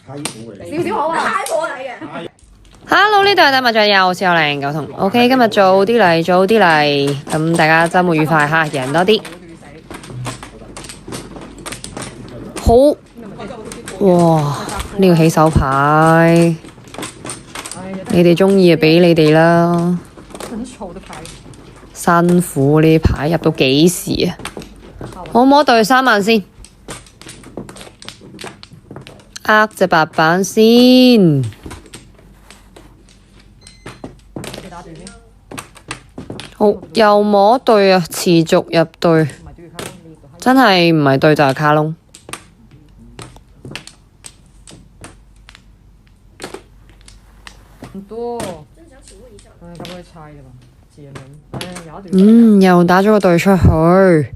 少好啊，太火嚟嘅。Hello， 呢度係打麻雀友，我是有零九同。OK， 今日早啲嚟，早啲嚟，咁大家周末愉快吓，贏多啲。好，哇！呢個起手牌，你哋中意就俾你哋啦。辛苦呢啲牌入到幾時啊？可唔可以對3萬先？呃隻白板先。好，又摸對啊，持續入對，真係唔係對就係卡窿。又打咗個對出去。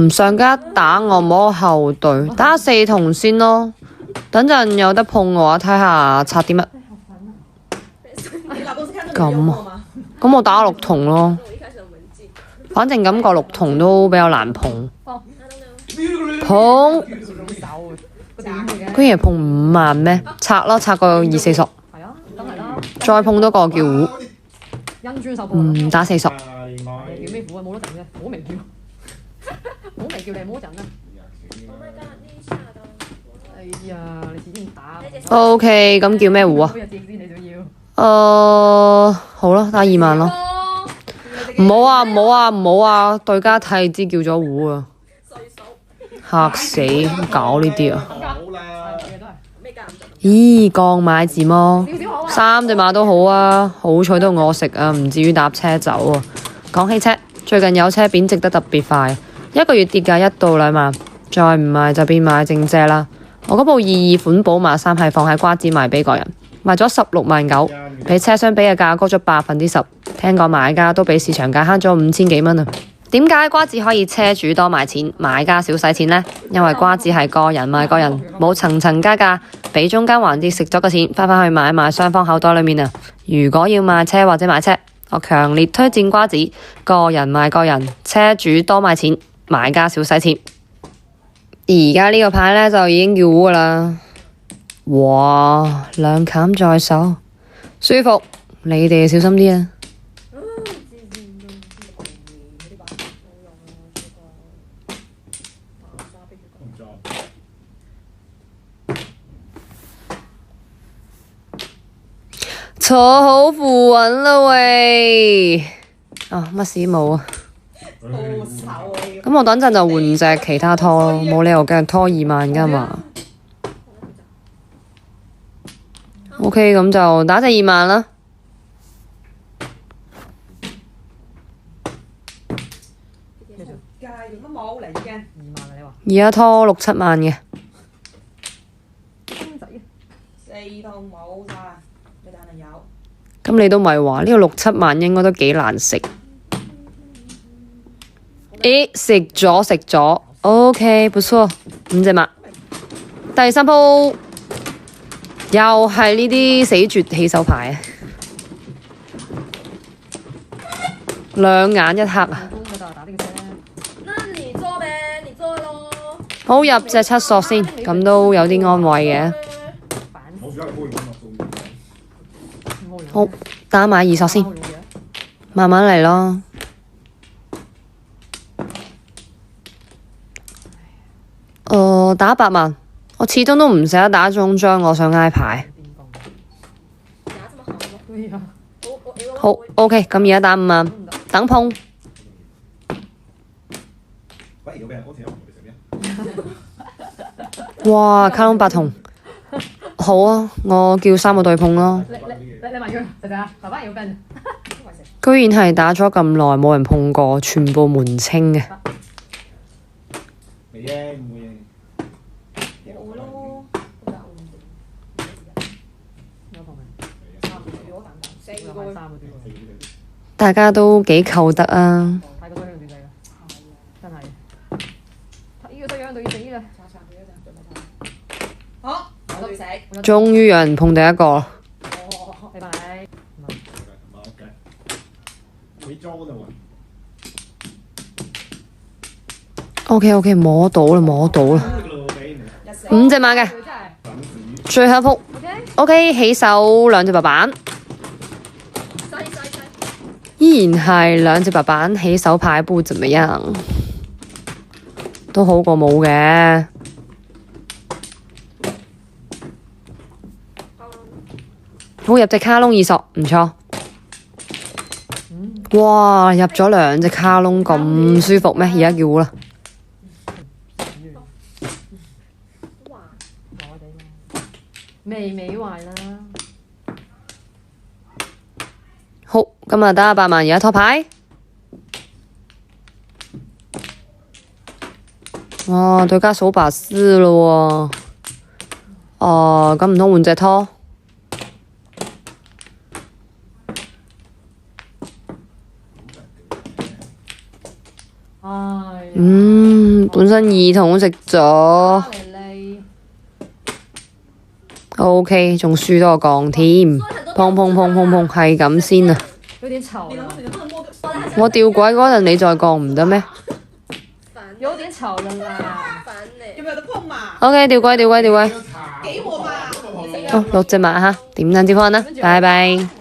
上家打我摸後對，打4筒先咯。等陣有得碰嘅話，睇下拆啲乜。咁啊，咁我打6筒咯。反正感覺6筒都比較難碰。碰，居然係碰5萬咩？拆咯，拆個240。再碰多個叫胡。打40。叫咩胡啊？冇得整啫，冇名叫。冇名叫你唔好整啊！哎呀，你自己打。OK， 咁叫咩胡啊？好啦，打2萬咯。唔好啊，唔好啊，唔好啊！對家睇知叫咗胡啊！嚇死，搞呢啲啊！咦，降買字麼？3隻馬都好啊，好彩都我食啊，唔至於搭車走啊。講起車，最近有車貶值得特別快。1個月跌價1到2萬，再唔賣就變買正借啦。我嗰部22款寶馬3係放喺瓜子賣俾個人，賣咗16萬9，比車商比嘅價高咗10%。聽講買家都比市場價慳咗5000幾蚊啊！點解瓜子可以車主多賣錢，買家少使錢呢？因為瓜子係個人賣個人，冇層層加價，俾中間環節食咗個錢，返去買賣雙方口袋裏面啊！如果要賣車或者買車，我強烈推薦瓜子，個人賣個人，車主多賣錢，買家少使錢。而家呢個牌呢，就已經叫糊噶啦。哇，2砍在手，舒服，你哋小心啲啊！坐好扶穩啦喂！乜事冇啊？咁我等陣就換隻其他拖咯，冇理由繼續拖2萬噶嘛。OK， 咁就打隻2萬啦。而家拖6、7萬嘅。咁你都咪話呢個6、7萬應該都幾難食。食咗 OK， 不錯，5隻馬。第3鋪又係呢啲死絕起手牌啊，2眼1黑啊！好，入隻7索先，咁都有啲安慰嘅。好，打埋2索先，慢慢嚟咯。打8萬，我始終都唔捨得打中張我想挨牌。好 ，OK， 咁而家打5萬，等碰。哇，卡窿8筒，好啊，我叫3個對碰咯。居然係打咗咁耐冇人碰過，全部門清嘅。大家都幾扣得啊！終於有人碰第一個。OK， 摸到啦，5隻馬嘅，最後一鋪。OK， 起手2隻白板，依然係2隻白板，起手牌不怎麼樣，都好過冇嘅。好，入隻卡窿2索，唔錯。哇，入咗2隻卡窿咁舒服咩？而家叫啦。微壞啦。好，今日得8萬，而家拖牌。哇，對家數把4咯喎。哦，咁唔通換隻拖？本身2筒食咗。OK， 仲輸多個槓添，砰，係咁先啊！有點吵了。我吊軌嗰陣你再降唔得咩？有點吵了啦。有冇得碰嘛 ？OK， 吊軌。給我嘛。哦，6隻馬哈，點燈接翻啦，拜拜。